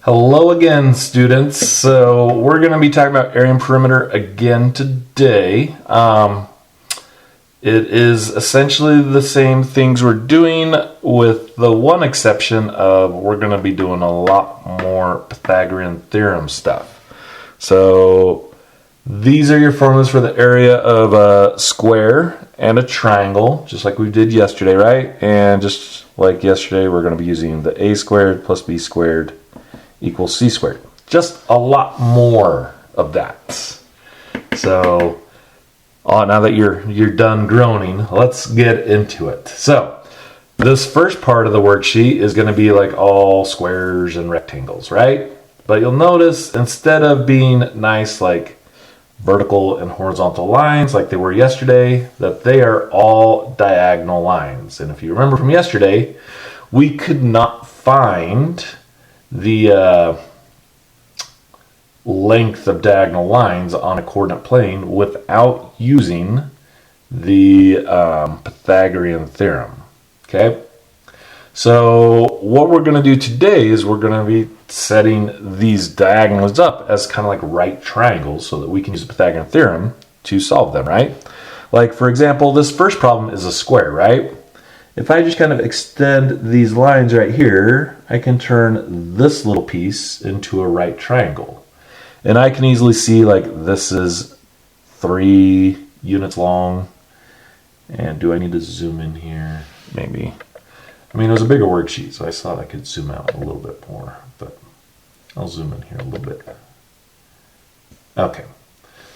Hello again, students. So we're going to be talking about area and perimeter again today. It is essentially the same things we're doing, with the one exception of we're going to be doing a lot more Pythagorean theorem stuff. So these are your formulas for the area of a square and a triangle, just like we did yesterday, right? And just like yesterday, we're going to be using the a squared plus b squared equals c squared. Just a lot more of that. So now that you're done groaning, let's get into it. So this first part of the worksheet is going to be like all squares and rectangles, right? But you'll notice instead of being nice like vertical and horizontal lines like they were yesterday, that they are all diagonal lines. And if you remember from yesterday, we could not find the length of diagonal lines on a coordinate plane without using the Pythagorean theorem. Okay, so what we're going to do today is we're going to be setting these diagonals up as kind of like right triangles so that we can use the Pythagorean theorem to solve them, right? Like, for example, this first problem is a square, right? If I just kind of extend these lines right here, I can turn this little piece into a right triangle. And I can easily see like this is 3 units long. And do I need to zoom in here? Maybe. I mean, it was a bigger worksheet, so I thought I could zoom out a little bit more, but I'll zoom in here a little bit. Okay.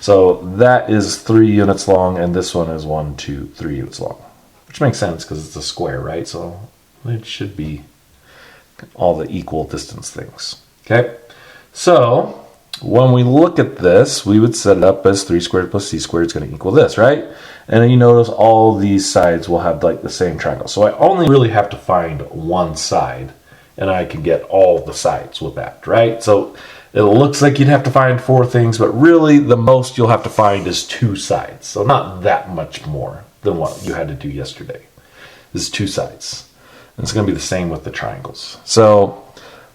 So that is 3 units long, and this one is 1, 2, 3 units long. Which makes sense because it's a square, right? So it should be all the equal distance things. Okay, so when we look at this, we would set it up as 3 squared plus c squared is going to equal this, right? And then you notice all these sides will have like the same triangle. So I only really have to find one side, and I can get all the sides with that, right? So it looks like you'd have to find 4 things, but really the most you'll have to find is 2 sides. So not that much more than what you had to do yesterday. This is 2 sides. And it's going to be the same with the triangles. So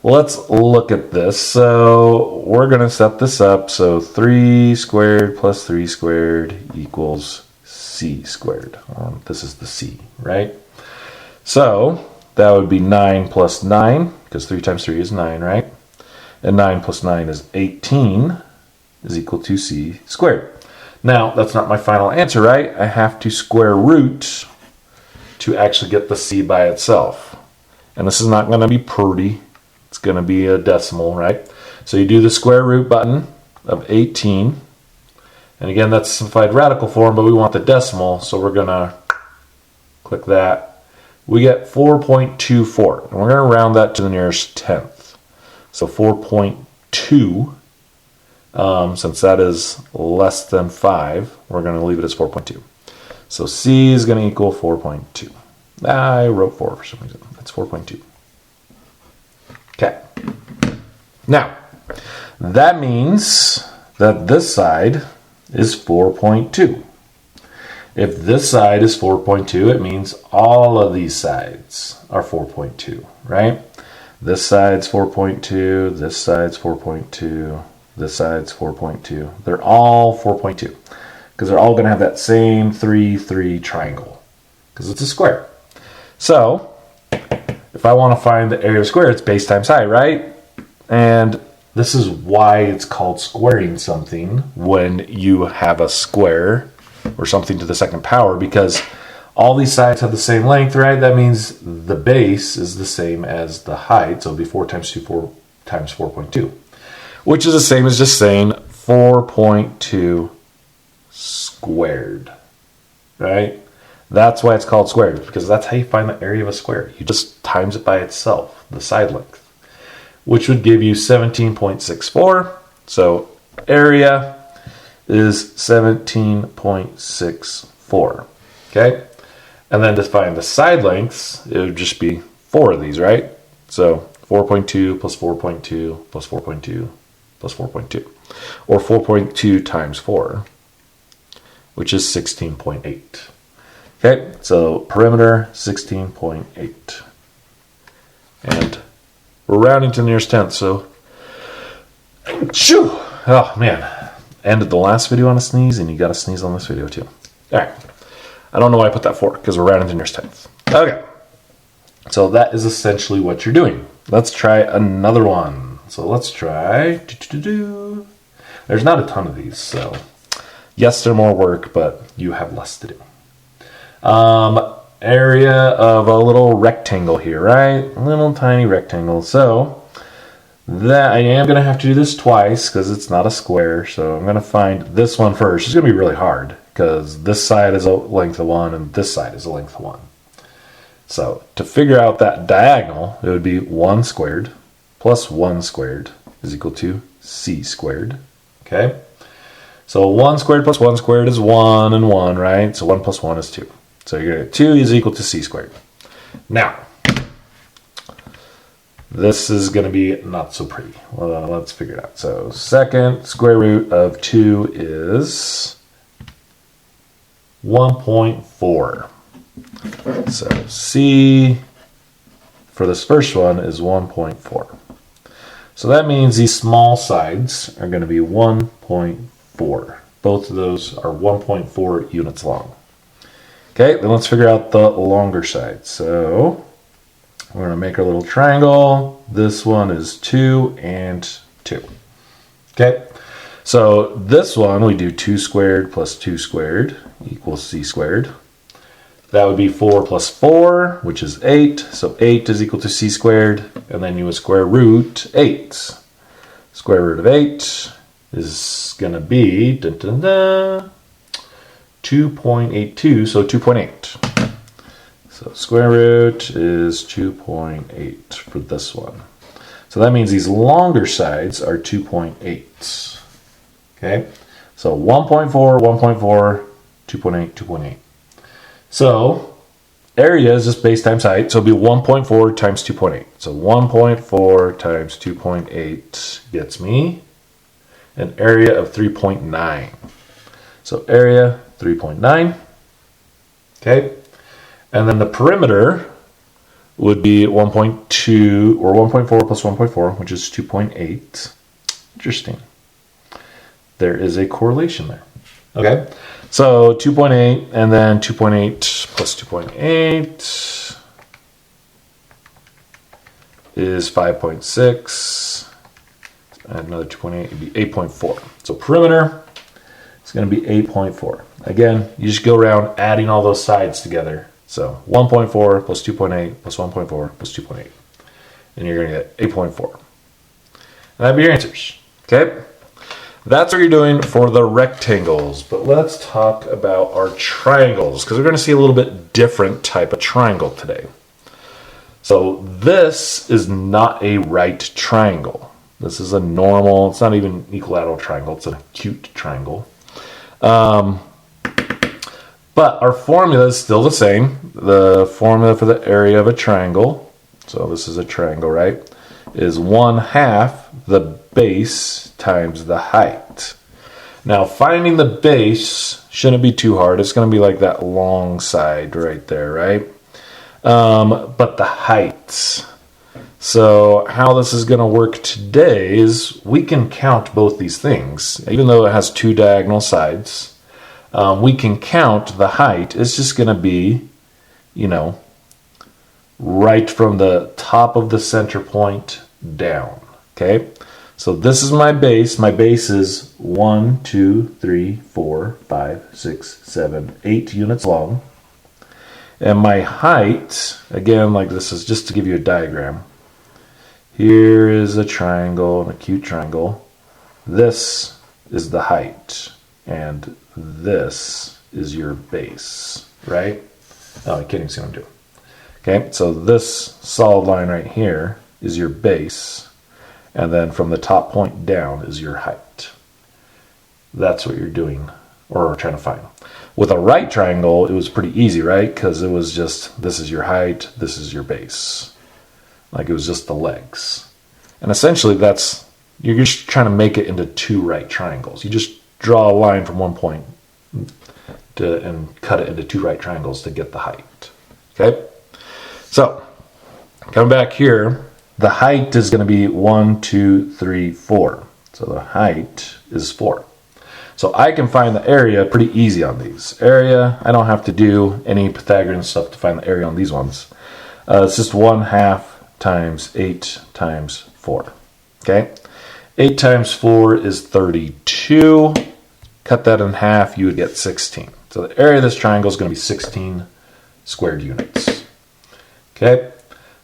let's look at this. So we're going to set this up. So 3 squared plus 3 squared equals c squared. This is the c, right? So that would be 9 plus 9, because 3 times 3 is 9, right? And 9 plus 9 is 18, is equal to c squared. Now, that's not my final answer, right? I have to square root to actually get the c by itself. And this is not going to be pretty. It's going to be a decimal, right? So you do the square root button of 18. And again, that's simplified radical form, but we want the decimal, so we're going to click that. We get 4.24, and we're going to round that to the nearest tenth. So 4.2. Since that is less than 5, we're going to leave it as 4.2. So c is going to equal 4.2. I wrote 4 for some reason. That's 4.2. Okay. Now, that means that this side is 4.2. If this side is 4.2, it means all of these sides are 4.2, right? This side's 4.2, this side's 4.2, this side's 4.2. They're all 4.2 because they're all going to have that same 3, 3 triangle because it's a square. So if I want to find the area of a square, it's base times height, right? And this is why it's called squaring something when you have a square or something to the second power, because all these sides have the same length, right? That means the base is the same as the height. So it'll be 4 times 2, 4 times 4.2. Which is the same as just saying 4.2 squared, right? That's why it's called squared, because that's how you find the area of a square. You just times it by itself, the side length, which would give you 17.64. So area is 17.64, okay? And then to find the side lengths, it would just be 4 of these, right? So 4.2 plus 4.2 plus 4.2 plus 4.2, or 4.2 times 4, which is 16.8. Okay, so perimeter 16.8. And We're rounding to the nearest tenth, so... Shoo! Oh, man. Ended the last video on a sneeze, and you got to sneeze on this video, too. All right. I don't know why I put that 4, because we're rounding to the nearest tenth. Okay. So that is essentially what you're doing. Let's try another one. So let's try... There's not a ton of these, so... Yes, they're more work, but you have less to do. Area of a little rectangle here, right? A little tiny rectangle. So that I am going to have to do this twice because it's not a square. So I'm going to find this one first. It's going to be really hard because this side is a length of 1 and this side is a length of 1. So to figure out that diagonal, it would be 1 squared plus 1 squared is equal to c squared. Okay? So 1 squared plus 1 squared is 1 and 1, right? So 1 plus 1 is 2. So you're going to get 2 is equal to c squared. Now, this is going to be not so pretty. Well, let's figure it out. So second square root of 2 is 1.4. So c for this first one is 1.4. So that means these small sides are going to be 1.4. Both of those are 1.4 units long. Okay, then let's figure out the longer side. So we're going to make our little triangle. This one is 2 and 2. Okay, so this one we do 2 squared plus 2 squared equals c squared. That would be 4 plus 4, which is 8. So 8 is equal to c squared. And then you would square root 8. Square root of 8 is going to be... 2.82, so 2.8. So square root is 2.8 for this one. So that means these longer sides are 2.8. Okay? So 1.4, 1.4, 2.8, 2.8. So area is just base times height, so it'll be 1.4 times 2.8. So 1.4 times 2.8 gets me an area of 3.9. So area 3.9. Okay. And then the perimeter would be 1.2 or 1.4 plus 1.4, which is 2.8. Interesting. There is a correlation there. Okay. So 2.8 and then 2.8 plus 2.8 is 5.6. Add another 2.8 would be 8.4. So perimeter is going to be 8.4. Again, you just go around adding all those sides together. So 1.4 plus 2.8 plus 1.4 plus 2.8. And you're going to get 8.4. And that'd be your answers. Okay? That's what you're doing for the rectangles. But let's talk about our triangles, because we're going to see a little bit different type of triangle today. So this is not a right triangle. This is a normal, it's not even an equilateral triangle, it's an acute triangle. But our formula is still the same. The formula for the area of a triangle, so this is a triangle, right, is 1/2 the base times the height. Now finding the base shouldn't be too hard. It's going to be like that long side right there, right? But the height. So how this is going to work today is we can count both these things. Even though it has 2 diagonal sides, we can count the height. It's just going to be, right from the top of the center point down. Okay? So this is my base. My base is 1, 2, 3, 4, 5, 6, 7, 8 units long. And my height, again, like this is just to give you a diagram. Here is a triangle, an acute triangle. This is the height. And this is your base, right? Oh, I can't even see what I'm doing. Okay, so this solid line right here is your base. And then from the top point down is your height. That's what you're doing, or trying to find. With a right triangle, it was pretty easy, right? Because it was just, this is your height, this is your base. Like it was just the legs. And essentially you're just trying to make it into 2 right triangles. You just draw a line from one point and cut it into 2 right triangles to get the height. Okay? So, coming back here, the height is going to be 1, 2, 3, 4. So the height is 4. So I can find the area pretty easy on these. Area, I don't have to do any Pythagorean stuff to find the area on these ones. It's just 1/2 times 8 times 4. Okay? 8 times 4 is 32. Cut that in half, you would get 16. So the area of this triangle is going to be 16 squared units. Okay?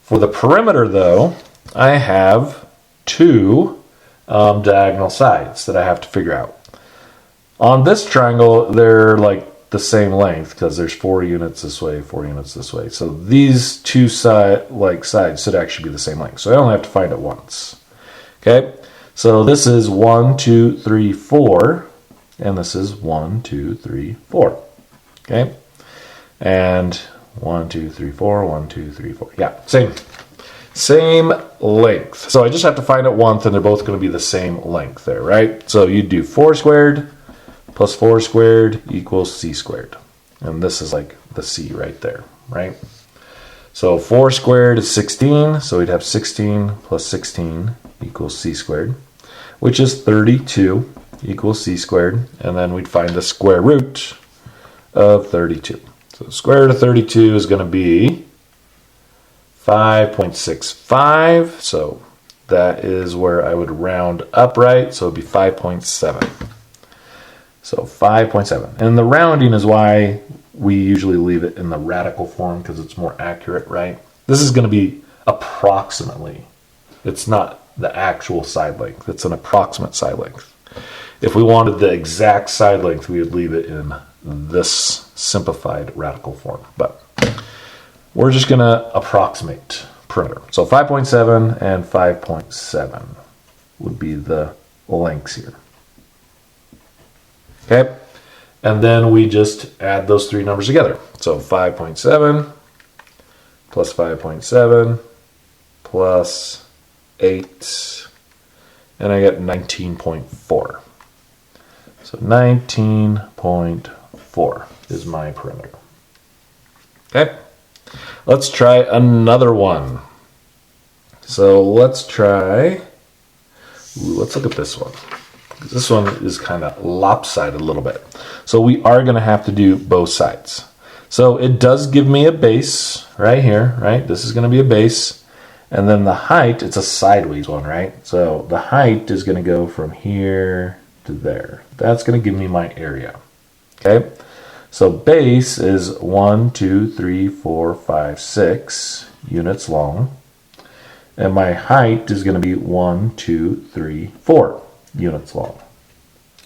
For the perimeter, though, I have 2 diagonal sides that I have to figure out. On this triangle, they're like the same length because there's 4 units this way, 4 units this way. So these two sides should actually be the same length. So I only have to find it once. Okay? So this is 1, 2, 3, 4. And this is 1, 2, 3, 4. Okay? And 1, 2, 3, 4, 1, 2, 3, 4. Yeah, same length. So I just have to find it once, and they're both going to be the same length there, right? So you do 4 squared plus 4 squared equals c squared. And this is like the c right there, right? So 4 squared is 16, so we'd have 16 plus 16 equals c squared, which is 32 equals c squared, and then we'd find the square root of 32. So the square root of 32 is going to be 5.65, so that is where I would round up, right? So it'd be 5.7. So 5.7. And the rounding is why we usually leave it in the radical form, because it's more accurate, right? This is going to be approximately. It's not the actual side length. It's an approximate side length. If we wanted the exact side length, we would leave it in this simplified radical form. But we're just going to approximate perimeter. So 5.7 and 5.7 would be the lengths here. Okay? And then we just add those 3 numbers together. So 5.7 plus 5.7 plus 8, and I get 19.4. So 19.4 is my perimeter. Okay? Let's try another one. So let's look at this one. This one is kind of lopsided a little bit. So we are going to have to do both sides. So it does give me a base right here, right? This is going to be a base. And then the height, it's a sideways one, right? So the height is going to go from here to there. That's going to give me my area. Okay? So base is 1, 2, 3, 4, 5, 6 units long. And my height is going to be 1, 2, 3, 4 units long.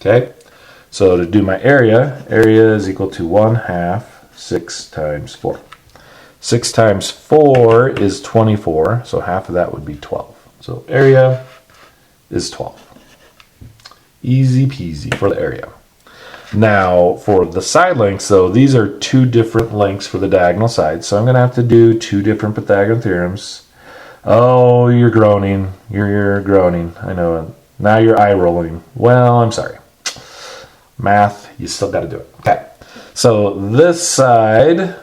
Okay? So to do my area is equal to 1/2 6 times 4. 6 times 4 is 24, so half of that would be 12. So area is 12. Easy peasy for the area. Now, for the side lengths, so these are 2 different lengths for the diagonal sides, so I'm going to have to do 2 different Pythagorean theorems. Oh, you're groaning. You're groaning. I know it. Now you're eye rolling. Well, I'm sorry. Math, you still got to do it. Okay. So this side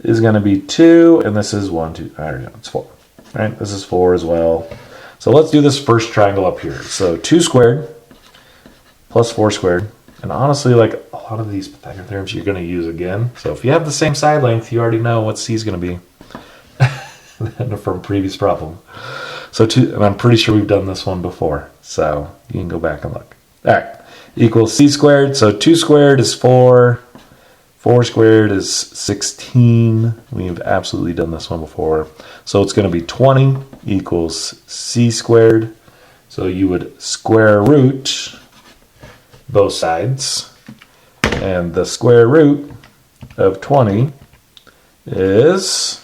is going to be 2, and this is 1, 2. I already know it's 4. Right? This is 4 as well. So let's do this first triangle up here. So 2 squared plus 4 squared. And honestly, like a lot of these Pythagorean theorems you're going to use again. So if you have the same side length, you already know what C is going to be from previous problem. So and I'm pretty sure we've done this one before. So you can go back and look. All right. Equals C squared. So 2 squared is 4. 4 squared is 16. We've absolutely done this one before. So it's going to be 20 equals C squared. So you would square root both sides. And the square root of 20 is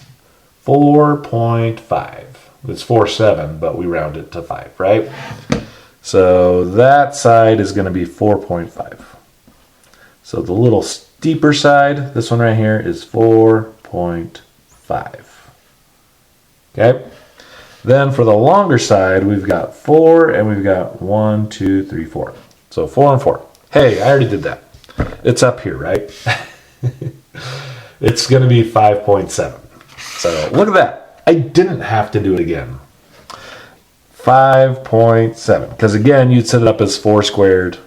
4.5. It's 4.7, but we round it to 5, right? So that side is going to be 4.5. So the little steeper side, this one right here, is 4.5. Okay? Then for the longer side, we've got 4 and we've got 1, 2, 3, 4. So 4 and 4. Hey, I already did that. It's up here, right? It's going to be 5.7. So look at that. I didn't have to do it again. 5.7. Because again, you'd set it up as 4 squared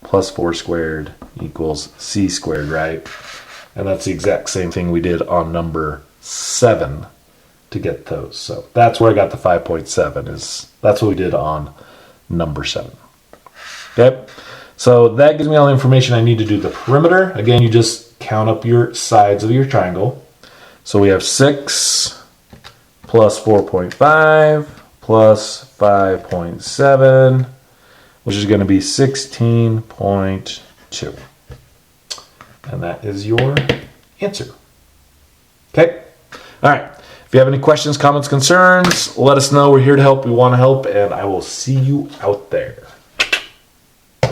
plus 4 squared equals c squared, right? And that's the exact same thing we did on number 7 to get those. So that's where I got the 5.7. That's what we did on number 7. Okay, so that gives me all the information I need to do the perimeter. Again, you just count up your sides of your triangle. So we have 6 plus 4.5 plus 5.7, which is going to be 16.2. And that is your answer. Okay? All right. If you have any questions, comments, concerns, let us know. We're here to help. We want to help. And I will see you out there.